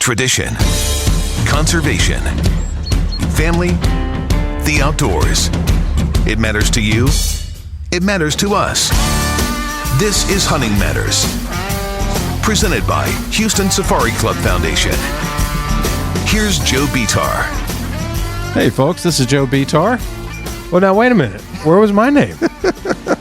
tradition, conservation, family, the outdoors. It matters to you. It matters to us. This is Hunting Matters, presented by Houston Safari Club Foundation. Here's Joe Betar. Hey, folks, this is Joe Betar. Well, now, wait a minute. Where was my name?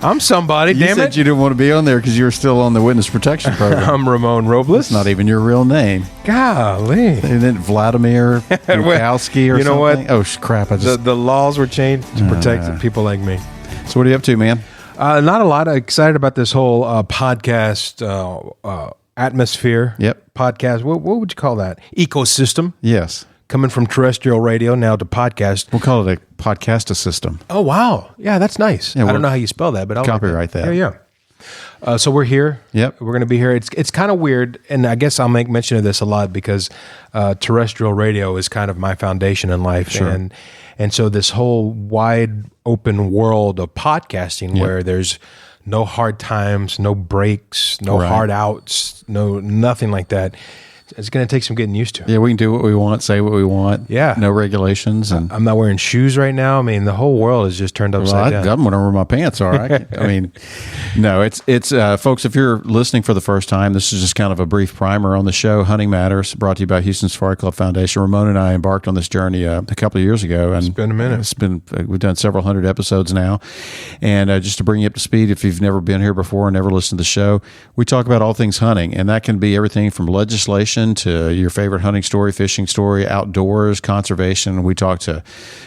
I'm somebody, You damn said it. you didn't want to be on there because you were still on the Witness Protection Program. I'm Ramon Robles. It's not even your real name. Golly. And then Vladimir Bukowski or you know something. what? Oh, crap. I just... The laws were changed to protect people like me. So what are you up to, man? Not a lot. I'm excited about this whole podcast atmosphere. Yep. Podcast. What would you call that? Ecosystem. Yes. Coming from terrestrial radio now to podcast. We'll call it a podcast system. Oh, wow. Yeah, that's nice. Yeah, I don't know how you spell that, but I'll copyright that. Yeah. So we're here. Yep. We're going to be here. It's kind of weird, and I guess I'll make mention of this a lot because terrestrial radio is kind of my foundation in life. Sure. And so this whole wide open world of podcasting where there's no hard times, no breaks, no hard outs, nothing like that. It's going to take some getting used to. Yeah, we can do what we want, say what we want. Yeah. No regulations. And I'm not wearing shoes right now. I mean, the whole world is just turned upside down. I'm wondering where my pants are. I mean, no, it's folks, if you're listening for the first time, this is just kind of a brief primer on the show, Hunting Matters, brought to you by Houston Safari Club Foundation. Ramon and I embarked on this journey a couple of years ago. And it's been a minute. We've done several hundred episodes now. And just to bring you up to speed, if you've never been here before and never listened to the show, we talk about all things hunting. And that can be everything from legislation to your favorite hunting story, fishing story, outdoors, conservation. We talk to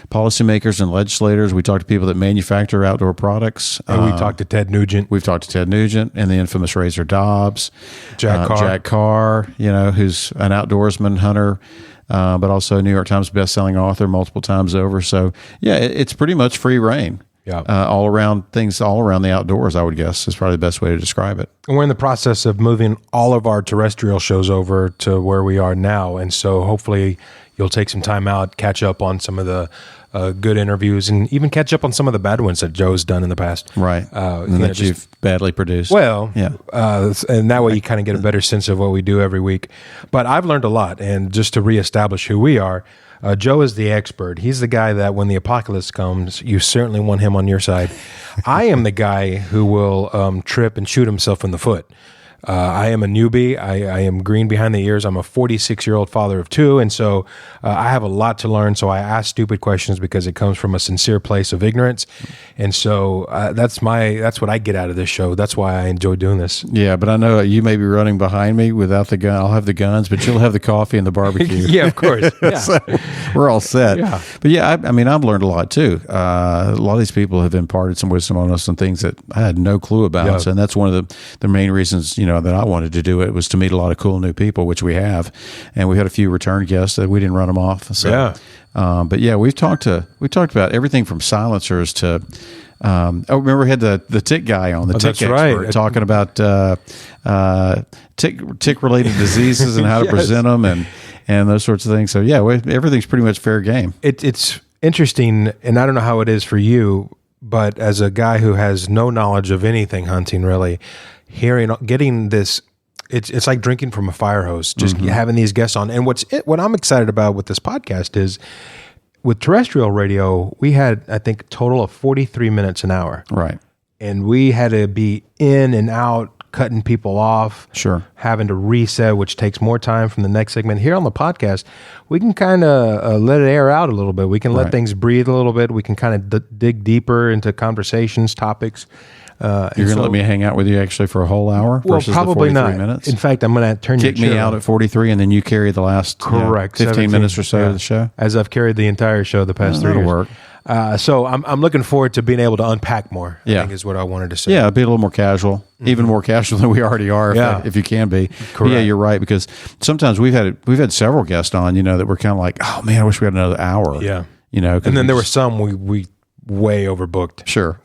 policymakers and legislators. We talk to people that manufacture outdoor products. And we talked to Ted Nugent. We've talked to Ted Nugent and the infamous Razor Dobbs. Jack Carr, who's an outdoorsman, hunter, but also a New York Times bestselling author multiple times over. So, yeah, it's pretty much free reign. Yeah. All around the outdoors, I would guess, is probably the best way to describe it. And we're in the process of moving all of our terrestrial shows over to where we are now. And so hopefully you'll take some time out, catch up on some of the good interviews, and even catch up on some of the bad ones that Joe's done in the past. Right. And that you've badly produced. Well, yeah. And that way you kind of get a better sense of what we do every week. But I've learned a lot. And just to reestablish who we are, Joe is the expert. He's the guy that when the apocalypse comes, you certainly want him on your side. I am the guy who will trip and shoot himself in the foot. I am a newbie. I am green behind the ears. I'm a 46-year-old father of two, and so I have a lot to learn. So I ask stupid questions because it comes from a sincere place of ignorance, and so that's what I get out of this show. That's why I enjoy doing this. Yeah, but I know you may be running behind me without the gun. I'll have the guns, but you'll have the coffee and the barbecue. Yeah, of course. Yeah. So we're all set. Yeah. But yeah, I've learned a lot too. A lot of these people have imparted some wisdom on us and things that I had no clue about. Yeah. So, and that's one of the main reasons, that I wanted to do it was to meet a lot of cool new people, which we have. And we had a few return guests that we didn't run them off. So, yeah. But yeah, we talked about everything from silencers to, remember we had the tick guy on, the tick expert, right. talking about tick related diseases and how to present them and those sorts of things. So yeah, everything's pretty much fair game. It's interesting, and I don't know how it is for you, but as a guy who has no knowledge of anything hunting, really, getting this, it's like drinking from a fire hose, just having these guests on. And what I'm excited about with this podcast is, with terrestrial radio, we had, I think, a total of 43 minutes an hour. Right. And we had to be in and out, cutting people off. Sure. Having to reset, which takes more time from the next segment. Here on the podcast, we can kind of let it air out a little bit. We can let things breathe a little bit. We can kind of dig deeper into conversations, topics. You're going to let me hang out with you actually for a whole hour versus probably the 43 not. minutes? In fact, I'm going to turn Kick me out at 43 and then you carry the last 15 minutes or so of the show? As I've carried the entire show the past 3 years. That'll work. So I'm looking forward to being able to unpack more, I Yeah. think is what I wanted to say. Yeah, be a little more casual, even more casual than we already are, if you can be. But yeah, you're right, because sometimes we've had several guests on, that we're kind of like, oh man, I wish we had another hour. Yeah. And then there were some we way overbooked. Sure.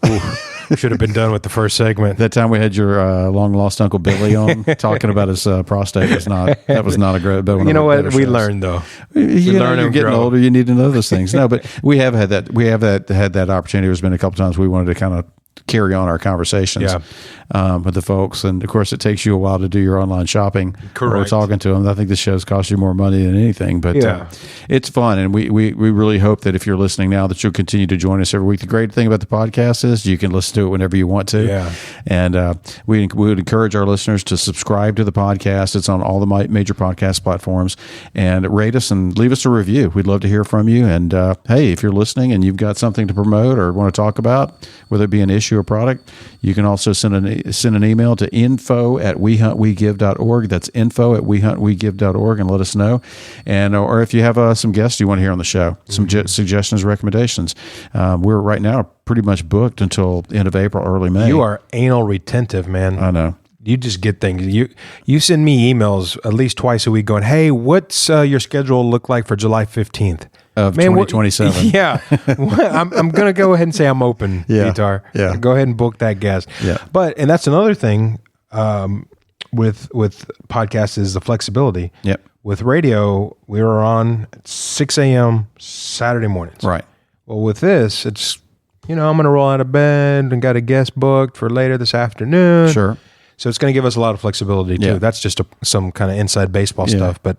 Should have been done with the first segment. That time we had your long lost Uncle Billy on talking about his prostate was not a great. But you know what? We learned though. You're getting older. You need to know those things. No, but we have had that. We have had that opportunity. There's been a couple times we wanted to kind of carry on our conversations with the folks. And of course, it takes you a while to do your online shopping. Correct. We're talking to them. I think the show's cost you more money than anything, but it's fun. And we really hope that if you're listening now, that you'll continue to join us every week. The great thing about the podcast is you can listen to it whenever you want to. Yeah. And we would encourage our listeners to subscribe to the podcast. It's on all the major podcast platforms, and rate us and leave us a review. We'd love to hear from you. And hey, if you're listening and you've got something to promote or want to talk about, whether it be an issue or product, you can also send an email to info@wehuntwegive.org. That's info@wehuntwegive.org, and let us know. And or if you have some guests you want to hear on the show, some suggestions, recommendations. We're right now pretty much booked until end of April, early May. You are anal retentive, man. I know. You just get things. You send me emails at least twice a week going, hey, what's your schedule look like for July 15th? Of 2027. Yeah. I'm going to go ahead and say I'm open, Vitar. Yeah. Go ahead and book that guest. Yeah. And that's another thing with podcasts is the flexibility. Yep. With radio, we were on at 6 a.m. Saturday mornings. Right. Well, with this, it's, I'm going to roll out of bed and got a guest booked for later this afternoon. Sure. So it's going to give us a lot of flexibility too. Yeah. That's just some kind of inside baseball stuff, but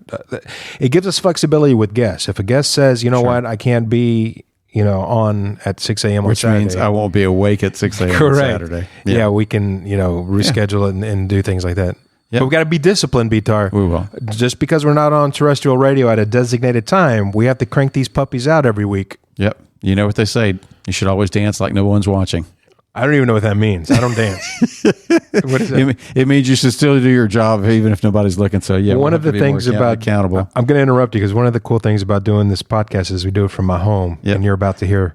it gives us flexibility with guests. If a guest says, you know what, I can't be, on at 6 a.m. on Saturday. Which means I won't be awake at 6 a.m. on Saturday. Yeah, we can, reschedule it and do things like that. Yep. But we got to be disciplined, Vitar. We will. Just because we're not on terrestrial radio at a designated time, we have to crank these puppies out every week. Yep. You know what they say? You should always dance like no one's watching. I don't even know what that means. I don't dance. What is that? It means you should still do your job even if nobody's looking. So yeah, one of the things about accountable. I'm going to interrupt you because one of the cool things about doing this podcast is we do it from my home, and you're about to hear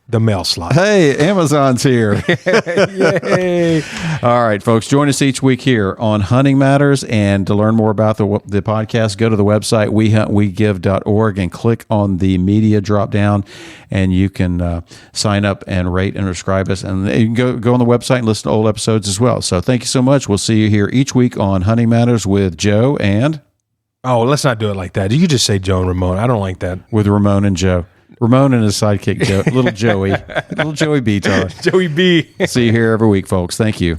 the mail slot. Hey, Amazon's here. Yay. All right, folks, join us each week here on Hunting Matters. And to learn more about the podcast, go to the website, wehuntwegive.org, and click on the media drop down, and you can sign up and rate and subscribe us. And you can go on the website and listen to old episodes as well. So thank you so much. We'll see you here each week on Hunting Matters with Joe and... Oh, let's not do it like that. You just say Joe and Ramon. I don't like that. With Ramon and Joe. Ramon and his sidekick, little Joey. Little Joey B. Joey B. See you here every week, folks. Thank you.